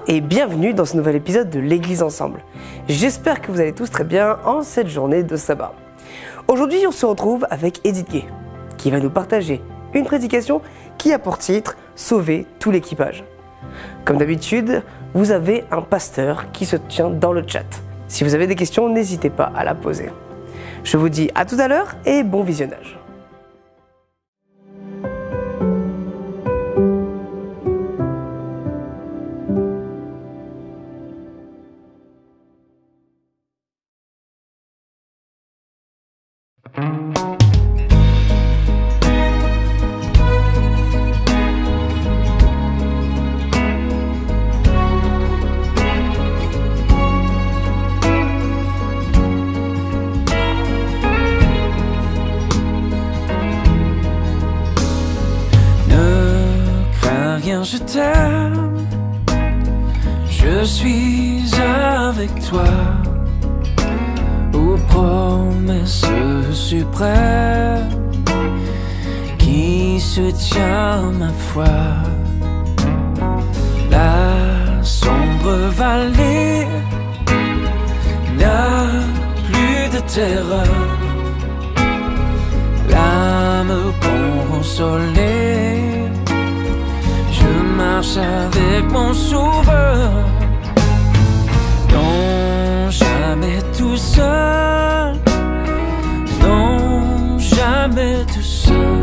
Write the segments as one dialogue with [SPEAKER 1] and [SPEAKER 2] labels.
[SPEAKER 1] Bonjour et bienvenue dans ce nouvel épisode de l'Église Ensemble. J'espère que vous allez tous très bien en cette journée de sabbat. Aujourd'hui, on se retrouve avec Edith Gay, qui va nous partager une prédication qui a pour titre « Sauver tout l'équipage ». Comme d'habitude, vous avez un pasteur qui se tient dans le chat. Si vous avez des questions, n'hésitez pas à la poser. Je vous dis à tout à l'heure et bon visionnage.
[SPEAKER 2] Je t'aime, je suis avec toi, aux promesses suprêmes qui se tient ma foi. La sombre vallée n'a plus de terreur, l'âme consolée. Je marche avec mon sauveur, non jamais tout seul, non jamais tout seul.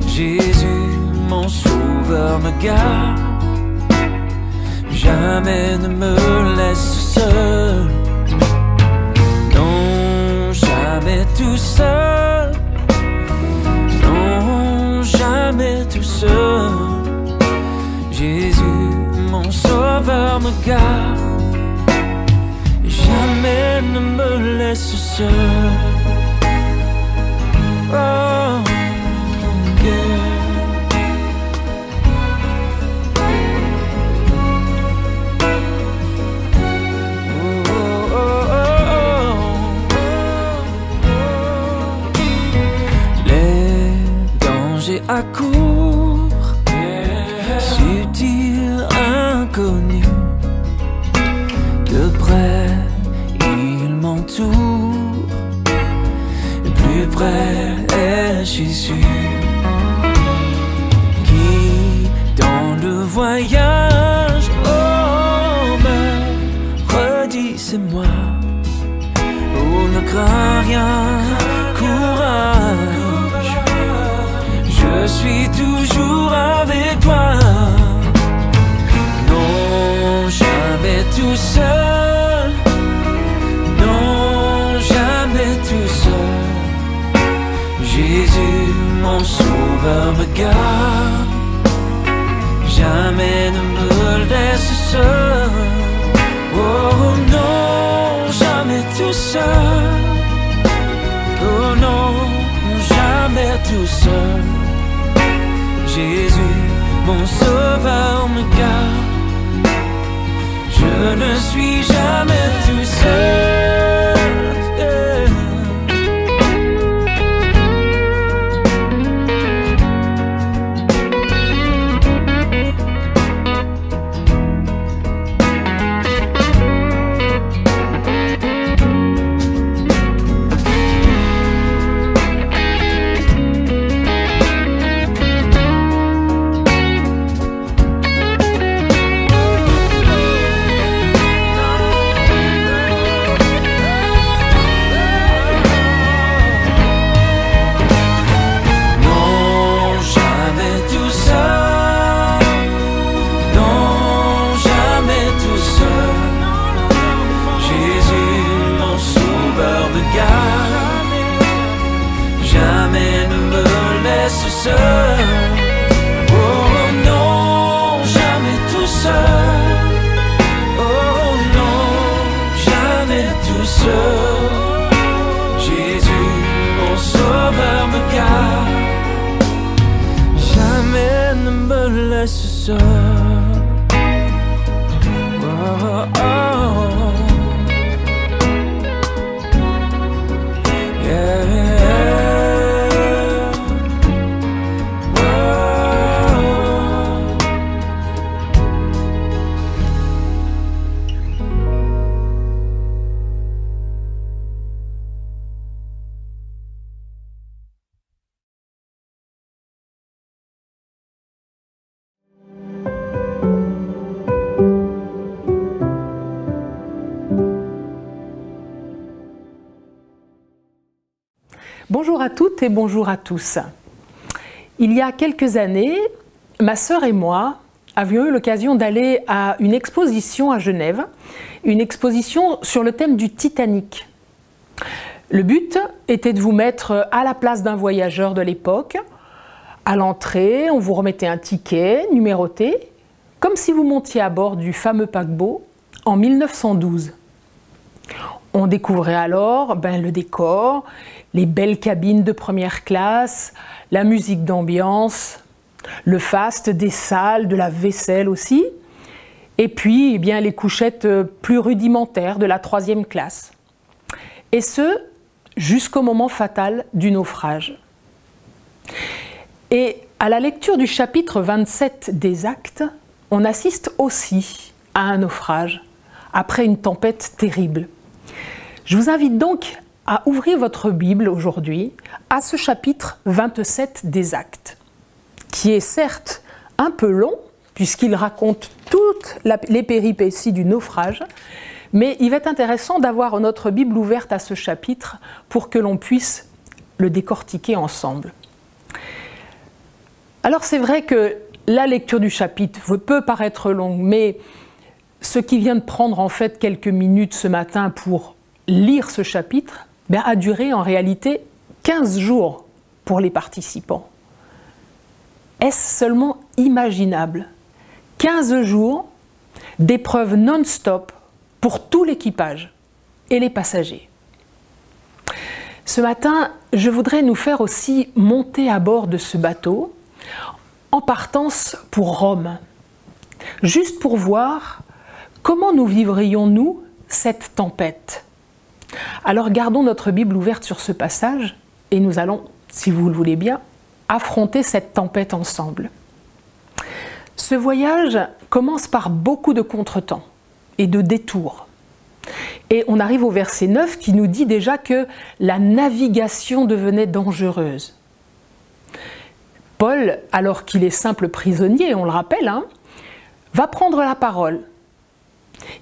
[SPEAKER 2] Jésus, mon sauveur, me garde, jamais ne me laisse seul, non jamais tout seul, non jamais tout seul. Jésus, mon sauveur, me garde, jamais ne me laisse seul. Oh, yeah. Oh, oh, oh, oh. Les dangers accourent, subtil, inconnu, de près il m'entoure, plus près est Jésus, qui dans le voyage, oh me redit c'est moi, oh ne crains rien, courage, je suis toujours avec toi. Tout seul, non jamais tout seul. Jésus, mon sauveur, me garde, jamais ne me laisse seul. Oh non, jamais tout seul. Oh non, jamais tout seul. Jésus, mon sauveur, me garde, je ne suis jamais tout seul. Jamais ne me laisse seul. Oh non, jamais tout seul. Oh non, jamais tout seul. Jésus, mon sauveur, me garde, jamais ne me laisse seul. Oh, oh, oh.
[SPEAKER 3] Bonjour à toutes et bonjour à tous. Il y a quelques années, ma sœur et moi avions eu l'occasion d'aller à une exposition à Genève, une exposition sur le thème du Titanic. Le but était de vous mettre à la place d'un voyageur de l'époque. À l'entrée, on vous remettait un ticket numéroté, comme si vous montiez à bord du fameux paquebot en 1912. On découvrait alors le décor, les belles cabines de première classe, la musique d'ambiance, le faste des salles, de la vaisselle aussi, et puis les couchettes plus rudimentaires de la 3e classe. Et ce, jusqu'au moment fatal du naufrage. Et à la lecture du chapitre 27 des Actes, on assiste aussi à un naufrage, après une tempête terrible. Je vous invite donc à ouvrir votre Bible aujourd'hui à ce chapitre 27 des Actes, qui est certes un peu long, puisqu'il raconte toutes les péripéties du naufrage, mais il va être intéressant d'avoir notre Bible ouverte à ce chapitre pour que l'on puisse le décortiquer ensemble. Alors c'est vrai que la lecture du chapitre peut paraître longue, mais ce qui vient de prendre en fait quelques minutes ce matin pour lire ce chapitre a duré en réalité 15 jours pour les participants. Est-ce seulement imaginable? 15 jours d'épreuves non-stop pour tout l'équipage et les passagers. Ce matin, je voudrais nous faire aussi monter à bord de ce bateau en partance pour Rome, juste pour voir comment nous vivrions-nous cette tempête. Alors gardons notre Bible ouverte sur ce passage et nous allons, si vous le voulez bien, affronter cette tempête ensemble. Ce voyage commence par beaucoup de contretemps et de détours. Et on arrive au verset 9 qui nous dit déjà que la navigation devenait dangereuse. Paul, alors qu'il est simple prisonnier, on le rappelle, va prendre la parole.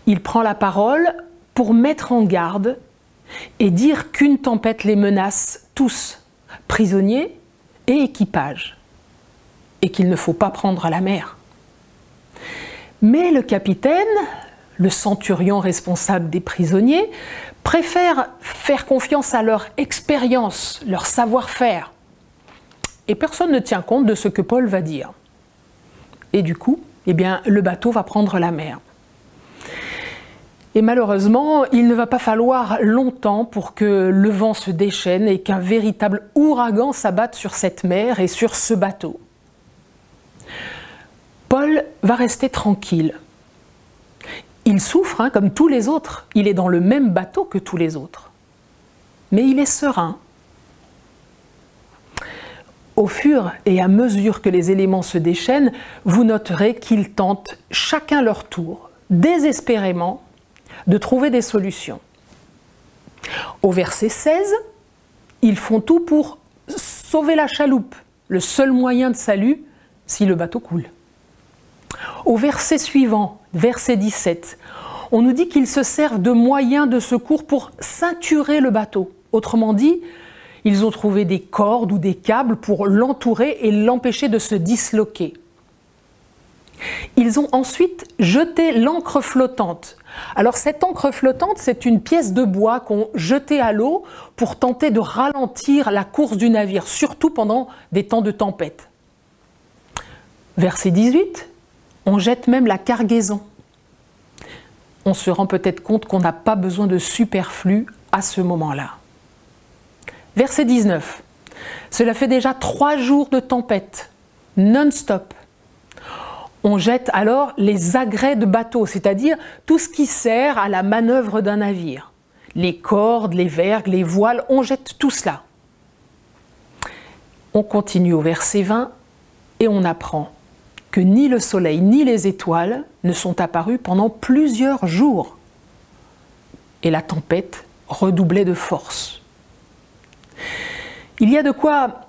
[SPEAKER 3] Il prend la parole pour mettre en garde et dire qu'une tempête les menace tous, prisonniers et équipage, et qu'il ne faut pas prendre la mer. Mais le capitaine, le centurion responsable des prisonniers, préfère faire confiance à leur expérience, leur savoir-faire. Et personne ne tient compte de ce que Paul va dire. Et du coup, le bateau va prendre la mer. Et malheureusement, il ne va pas falloir longtemps pour que le vent se déchaîne et qu'un véritable ouragan s'abatte sur cette mer et sur ce bateau. Paul va rester tranquille. Il souffre comme tous les autres, il est dans le même bateau que tous les autres. Mais il est serein. Au fur et à mesure que les éléments se déchaînent, vous noterez qu'ils tentent chacun leur tour, désespérément, de trouver des solutions. Au verset 16, ils font tout pour sauver la chaloupe, le seul moyen de salut si le bateau coule. Au verset suivant, verset 17, on nous dit qu'ils se servent de moyens de secours pour ceinturer le bateau. Autrement dit, ils ont trouvé des cordes ou des câbles pour l'entourer et l'empêcher de se disloquer. Ils ont ensuite jeté l'ancre flottante. Alors cette ancre flottante, c'est une pièce de bois qu'on jetait à l'eau pour tenter de ralentir la course du navire, surtout pendant des temps de tempête. Verset 18, on jette même la cargaison. On se rend peut-être compte qu'on n'a pas besoin de superflu à ce moment-là. Verset 19, cela fait déjà 3 jours de tempête, non-stop. On jette alors les agrès de bateau, c'est-à-dire tout ce qui sert à la manœuvre d'un navire. Les cordes, les vergues, les voiles, on jette tout cela. On continue au verset 20 et on apprend que ni le soleil ni les étoiles ne sont apparus pendant plusieurs jours. Et la tempête redoublait de force. Il y a de quoi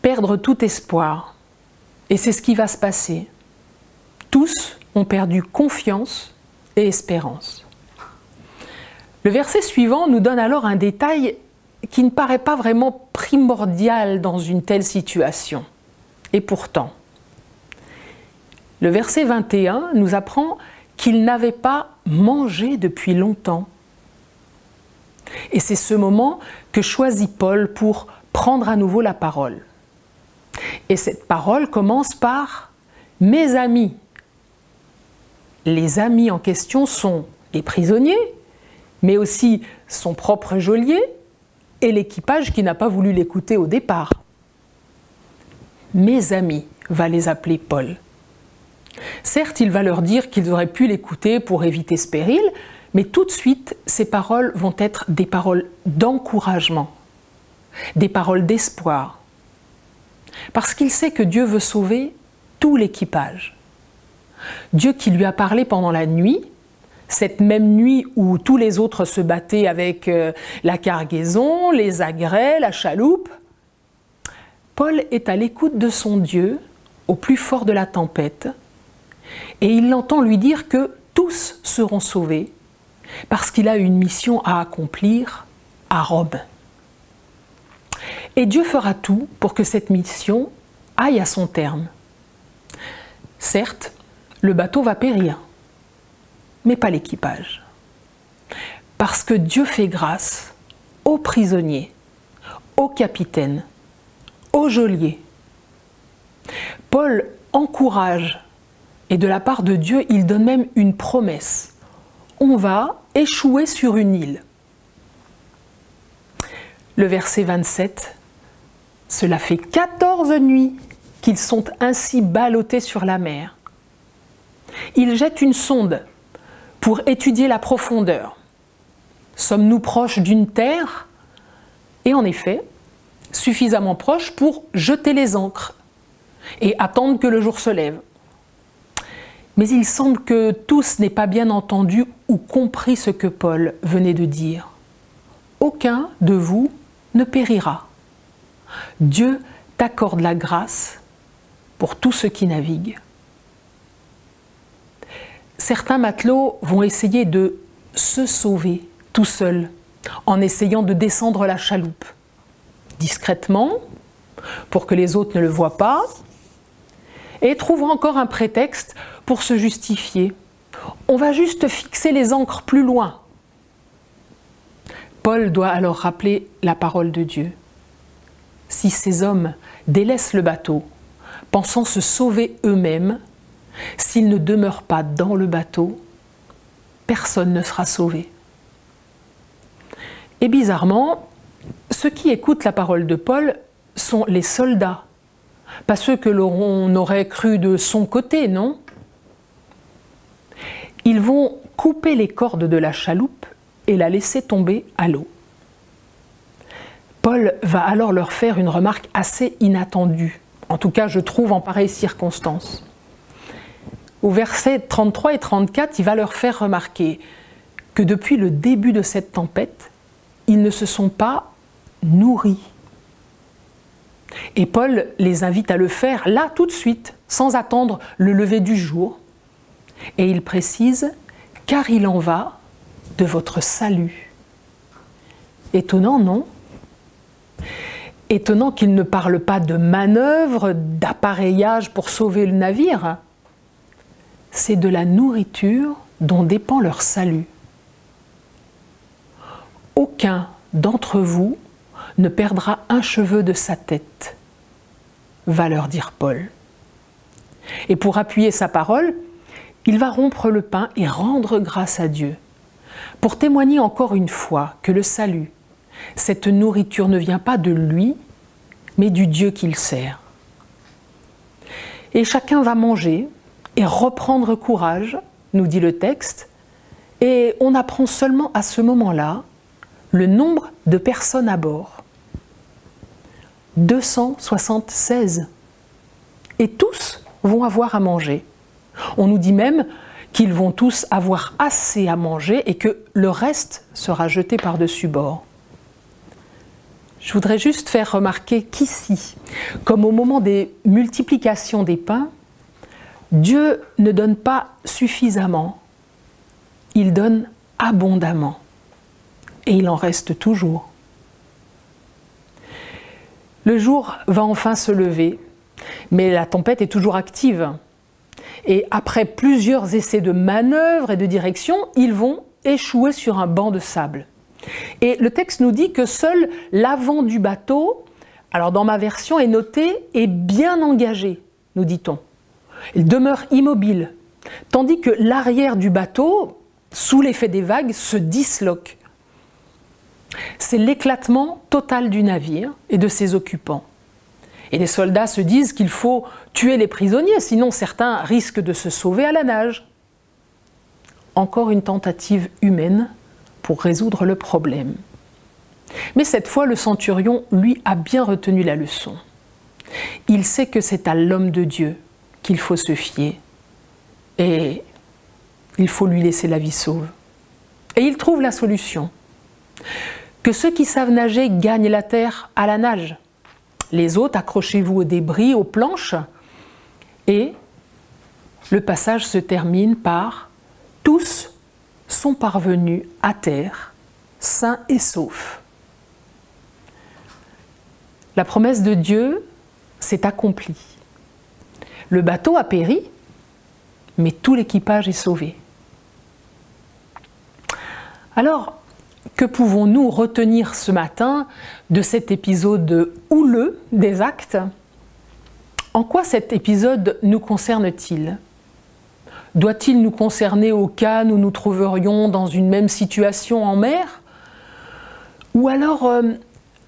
[SPEAKER 3] perdre tout espoir. Et c'est ce qui va se passer. Tous ont perdu confiance et espérance. Le verset suivant nous donne alors un détail qui ne paraît pas vraiment primordial dans une telle situation. Et pourtant, le verset 21 nous apprend qu'il n'avait pas mangé depuis longtemps. Et c'est ce moment que choisit Paul pour prendre à nouveau la parole. Et cette parole commence par « Mes amis ». Les amis en question sont les prisonniers, mais aussi son propre geôlier et l'équipage qui n'a pas voulu l'écouter au départ. « Mes amis » va les appeler Paul. Certes, il va leur dire qu'ils auraient pu l'écouter pour éviter ce péril, mais tout de suite, ces paroles vont être des paroles d'encouragement, des paroles d'espoir, parce qu'il sait que Dieu veut sauver tout l'équipage. Dieu qui lui a parlé pendant la nuit, cette même nuit où tous les autres se battaient avec la cargaison, les agrès, la chaloupe, Paul est à l'écoute de son Dieu au plus fort de la tempête et il l'entend lui dire que tous seront sauvés parce qu'il a une mission à accomplir à Rome. Et Dieu fera tout pour que cette mission aille à son terme. Certes, le bateau va périr, mais pas l'équipage. Parce que Dieu fait grâce aux prisonniers, aux capitaines, aux geôliers. Paul encourage, et de la part de Dieu, il donne même une promesse. On va échouer sur une île. Le verset 27, cela fait 14 nuits qu'ils sont ainsi ballottés sur la mer. Ils jettent une sonde pour étudier la profondeur. Sommes-nous proches d'une terre? Et en effet, suffisamment proches pour jeter les ancres et attendre que le jour se lève. Mais il semble que tous n'aient pas bien entendu ou compris ce que Paul venait de dire. Aucun de vous ne périra. Dieu t'accorde la grâce pour tous ceux qui naviguent. Certains matelots vont essayer de se sauver tout seuls en essayant de descendre la chaloupe discrètement pour que les autres ne le voient pas et trouvent encore un prétexte pour se justifier. On va juste fixer les ancres plus loin. Paul doit alors rappeler la parole de Dieu. Si ces hommes délaissent le bateau, pensant se sauver eux-mêmes, s'ils ne demeurent pas dans le bateau, personne ne sera sauvé. Et bizarrement, ceux qui écoutent la parole de Paul sont les soldats, pas ceux que l'on aurait cru de son côté, non? Ils vont couper les cordes de la chaloupe et la laisser tomber à l'eau. Paul va alors leur faire une remarque assez inattendue, en tout cas je trouve en pareilles circonstances. Au verset 33 et 34, il va leur faire remarquer que depuis le début de cette tempête, ils ne se sont pas nourris. Et Paul les invite à le faire là tout de suite, sans attendre le lever du jour. Et il précise « car il en va de votre salut ». Étonnant, non? Étonnant qu'il ne parle pas de manœuvre, d'appareillage pour sauver le navire. C'est de la nourriture dont dépend leur salut. Aucun d'entre vous ne perdra un cheveu de sa tête, va leur dire Paul. Et pour appuyer sa parole, il va rompre le pain et rendre grâce à Dieu, pour témoigner encore une fois que le salut, cette nourriture ne vient pas de lui, mais du Dieu qu'il sert. Et chacun va manger et reprendre courage, nous dit le texte, et on apprend seulement à ce moment-là le nombre de personnes à bord. 276. Et tous vont avoir à manger. On nous dit même qu'ils vont tous avoir assez à manger et que le reste sera jeté par-dessus bord. Je voudrais juste faire remarquer qu'ici, comme au moment des multiplications des pains, Dieu ne donne pas suffisamment, il donne abondamment. Et il en reste toujours. Le jour va enfin se lever, mais la tempête est toujours active. Et après plusieurs essais de manœuvre et de direction, ils vont échouer sur un banc de sable. Et le texte nous dit que seul l'avant du bateau, alors dans ma version est noté, est bien engagé, nous dit-on. Il demeure immobile, tandis que l'arrière du bateau, sous l'effet des vagues, se disloque. C'est l'éclatement total du navire et de ses occupants. Et les soldats se disent qu'il faut tuer les prisonniers, sinon certains risquent de se sauver à la nage. Encore une tentative humaine pour résoudre le problème. Mais cette fois, le centurion, lui, a bien retenu la leçon. Il sait que c'est à l'homme de Dieu qu'il faut se fier. Et il faut lui laisser la vie sauve. Et il trouve la solution. Que ceux qui savent nager gagnent la terre à la nage. Les autres, accrochez-vous aux débris, aux planches. Et le passage se termine par « Tous sont parvenus à terre, sains et saufs ». La promesse de Dieu s'est accomplie. Le bateau a péri, mais tout l'équipage est sauvé. Alors, que pouvons-nous retenir ce matin de cet épisode houleux des Actes? En quoi cet épisode nous concerne-t-il? Doit-il nous concerner au cas où nous nous trouverions dans une même situation en mer? Ou alors,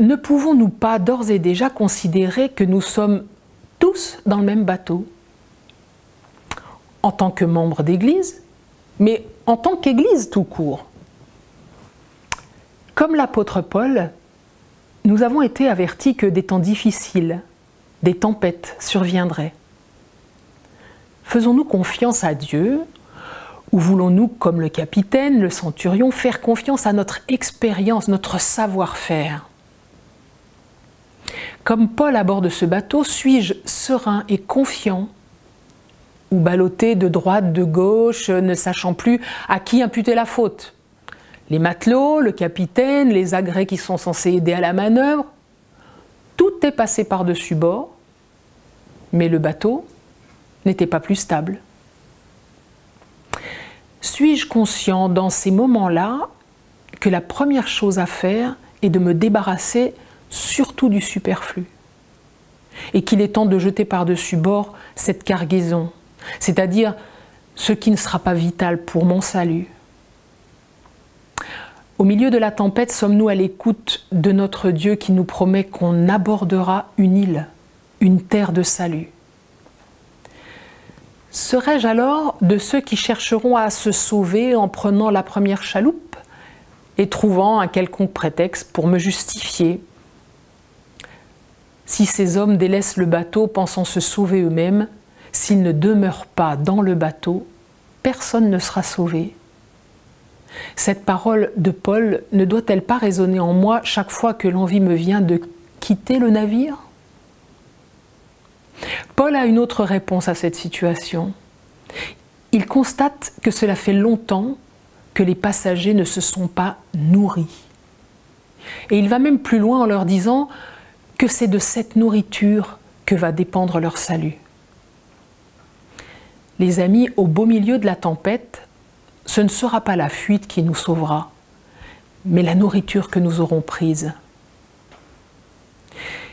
[SPEAKER 3] ne pouvons-nous pas d'ores et déjà considérer que nous sommes tous dans le même bateau? En tant que membres d'Église, mais en tant qu'Église tout court. Comme l'apôtre Paul, nous avons été avertis que des temps difficiles, des tempêtes surviendraient. Faisons-nous confiance à Dieu ou voulons-nous, comme le capitaine, le centurion, faire confiance à notre expérience, notre savoir-faire? Comme Paul à bord de ce bateau, suis-je serein et confiant ou ballotté de droite, de gauche, ne sachant plus à qui imputer la faute? Les matelots, le capitaine, les agrès qui sont censés aider à la manœuvre, tout est passé par-dessus bord, mais le bateau n'était pas plus stable. Suis-je conscient dans ces moments-là que la première chose à faire est de me débarrasser surtout du superflu et qu'il est temps de jeter par-dessus bord cette cargaison, c'est-à-dire ce qui ne sera pas vital pour mon salut? Au milieu de la tempête, sommes-nous à l'écoute de notre Dieu qui nous promet qu'on abordera une île, une terre de salut? Serais-je alors de ceux qui chercheront à se sauver en prenant la première chaloupe et trouvant un quelconque prétexte pour me justifier? Si ces hommes délaissent le bateau pensant se sauver eux-mêmes, s'ils ne demeurent pas dans le bateau, personne ne sera sauvé. Cette parole de Paul ne doit-elle pas résonner en moi chaque fois que l'envie me vient de quitter le navire? Paul a une autre réponse à cette situation. Il constate que cela fait longtemps que les passagers ne se sont pas nourris. Et il va même plus loin en leur disant que c'est de cette nourriture que va dépendre leur salut. Les amis, au beau milieu de la tempête, ce ne sera pas la fuite qui nous sauvera, mais la nourriture que nous aurons prise.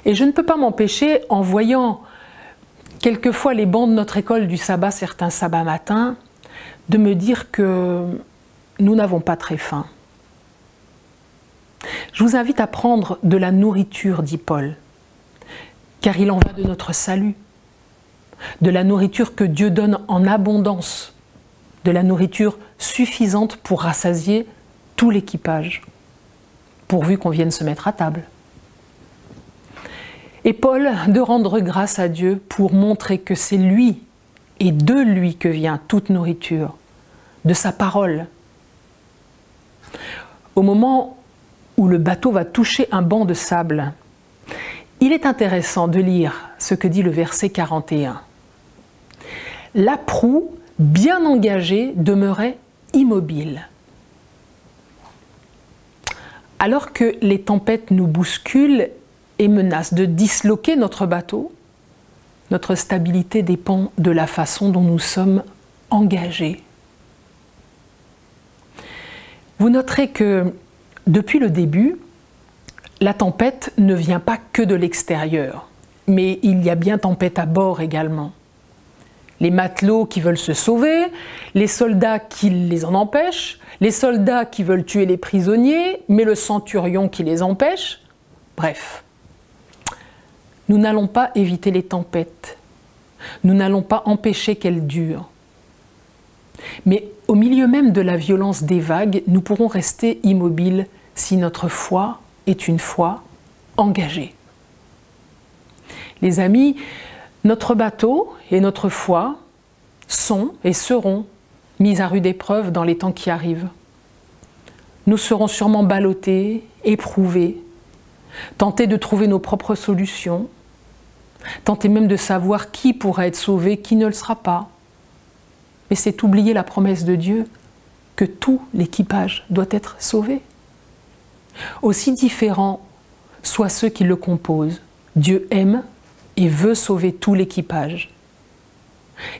[SPEAKER 3] Et je ne peux pas m'empêcher, en voyant quelquefois les bancs de notre école du sabbat, certains sabbats matins, de me dire que nous n'avons pas très faim. Je vous invite à prendre de la nourriture, dit Paul, car il en va de notre salut, de la nourriture que Dieu donne en abondance, de la nourriture suffisante pour rassasier tout l'équipage, pourvu qu'on vienne se mettre à table. Et Paul de rendre grâce à Dieu pour montrer que c'est lui et de lui que vient toute nourriture, de sa parole. Au moment où le bateau va toucher un banc de sable, il est intéressant de lire ce que dit le verset 41. La proue, bien engagée, demeurait immobile. Alors que les tempêtes nous bousculent et menace de disloquer notre bateau, notre stabilité dépend de la façon dont nous sommes engagés. Vous noterez que depuis le début, la tempête ne vient pas que de l'extérieur, mais il y a bien tempête à bord également. Les matelots qui veulent se sauver, les soldats qui les en empêchent, les soldats qui veulent tuer les prisonniers, mais le centurion qui les empêche. Bref, nous n'allons pas éviter les tempêtes, nous n'allons pas empêcher qu'elles durent. Mais au milieu même de la violence des vagues, nous pourrons rester immobiles si notre foi est une foi engagée. Les amis, notre bateau et notre foi sont et seront mis à rude épreuve dans les temps qui arrivent. Nous serons sûrement ballottés, éprouvés, tentés de trouver nos propres solutions, tentés même de savoir qui pourra être sauvé, qui ne le sera pas. Mais c'est oublier la promesse de Dieu que tout l'équipage doit être sauvé. Aussi différents soient ceux qui le composent, Dieu aime et veut sauver tout l'équipage.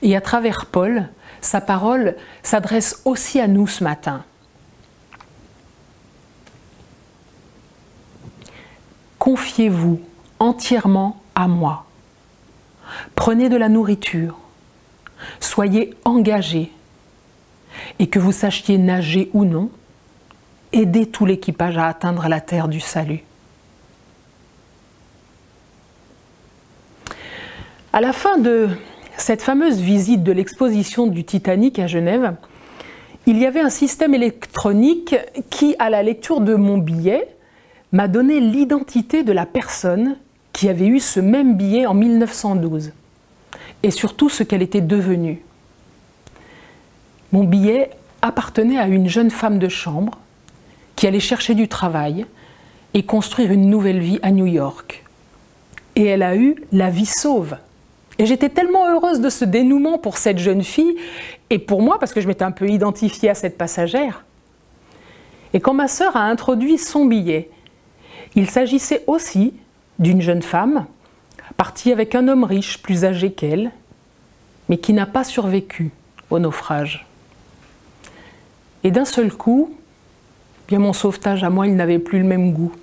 [SPEAKER 3] Et à travers Paul, sa parole s'adresse aussi à nous ce matin. Confiez-vous entièrement à moi. Prenez de la nourriture. Soyez engagés. Et que vous sachiez nager ou non, aidez tout l'équipage à atteindre la terre du salut. À la fin de cette fameuse visite de l'exposition du Titanic à Genève, il y avait un système électronique qui, à la lecture de mon billet, m'a donné l'identité de la personne qui avait eu ce même billet en 1912 et surtout ce qu'elle était devenue. Mon billet appartenait à une jeune femme de chambre qui allait chercher du travail et construire une nouvelle vie à New York. Et elle a eu la vie sauve. Et j'étais tellement heureuse de ce dénouement pour cette jeune fille et pour moi, parce que je m'étais un peu identifiée à cette passagère. Et quand ma sœur a introduit son billet, il s'agissait aussi d'une jeune femme partie avec un homme riche, plus âgé qu'elle, mais qui n'a pas survécu au naufrage. Et d'un seul coup, bien mon sauvetage à moi, il n'avait plus le même goût.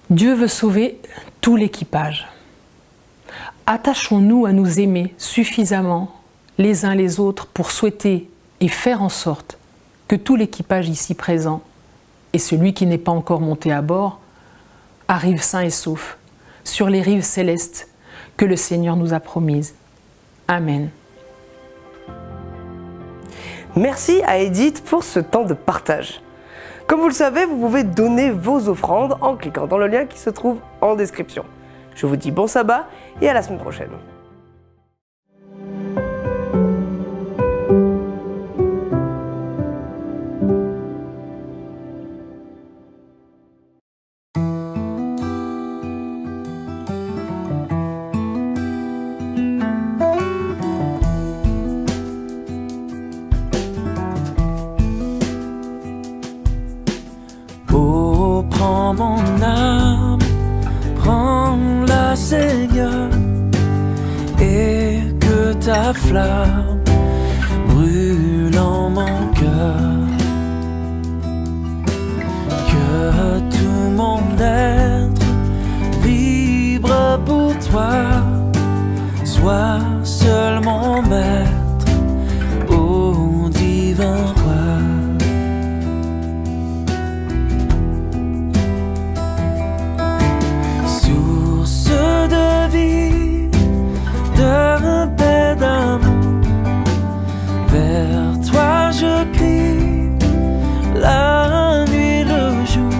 [SPEAKER 3] Dieu veut sauver tout l'équipage. Attachons-nous à nous aimer suffisamment les uns les autres pour souhaiter et faire en sorte que tout l'équipage ici présent et celui qui n'est pas encore monté à bord arrive sain et sauf sur les rives célestes que le Seigneur nous a promises. Amen.
[SPEAKER 1] Merci à Edith pour ce temps de partage. Comme vous le savez, vous pouvez donner vos offrandes en cliquant dans le lien qui se trouve en description. Je vous dis bon sabbat et à la semaine prochaine.
[SPEAKER 2] Oh, prends mon âme, prends-la, Seigneur, et que ta flamme brûle en mon cœur. Que tout mon être vibre pour toi, sois seul mon maître, ô divin roi. De vie, de paix, d'amour, vers toi je crie, la nuit, le jour.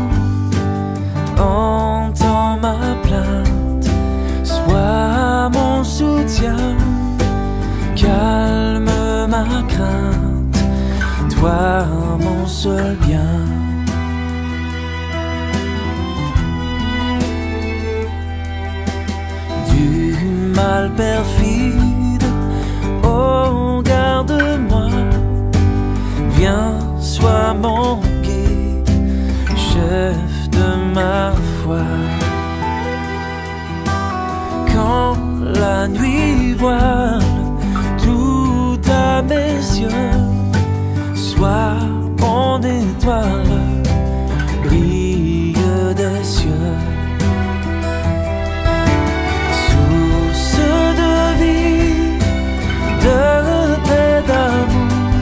[SPEAKER 2] Entends ma plainte, sois mon soutien, calme ma crainte, toi mon seul bien. Mal perfide, oh garde-moi, viens, sois mon guide, chef de ma foi. la nuit voile tout à mes yeux. Sois mon étoile, brille des cieux. Source de vie, de paix, d'amour,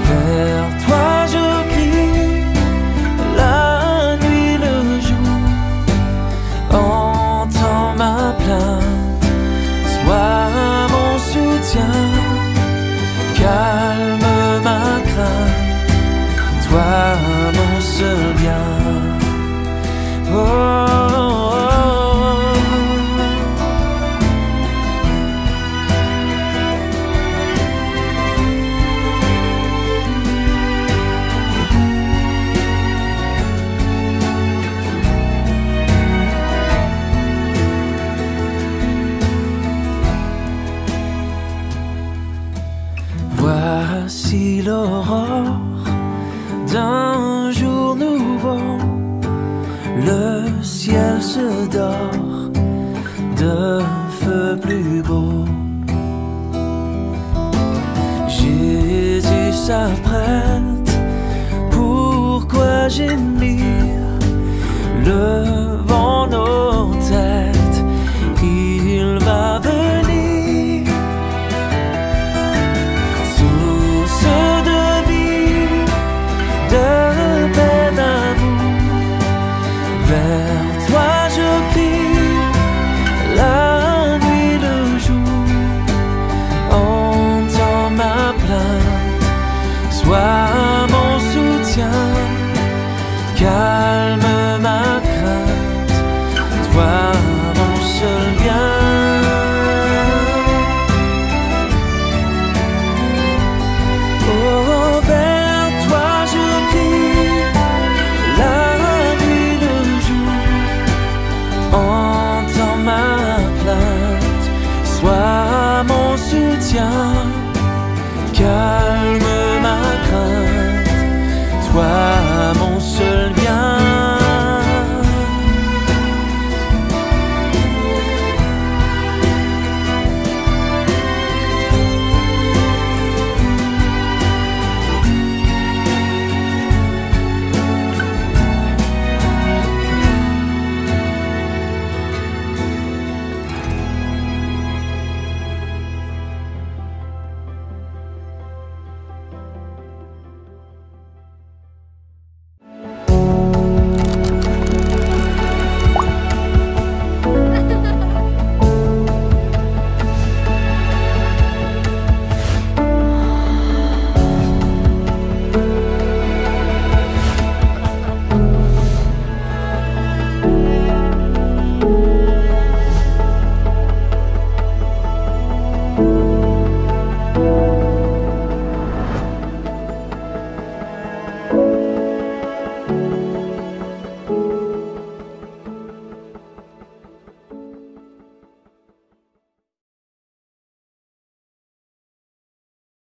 [SPEAKER 2] vers toi je crie, la nuit, le jour. Entends ma plainte, sois mon soutien, calme ma crainte, toi mon seul bien. Oh, oh, oh. Voici l'aurore d'un jour nouveau, le ciel se dort de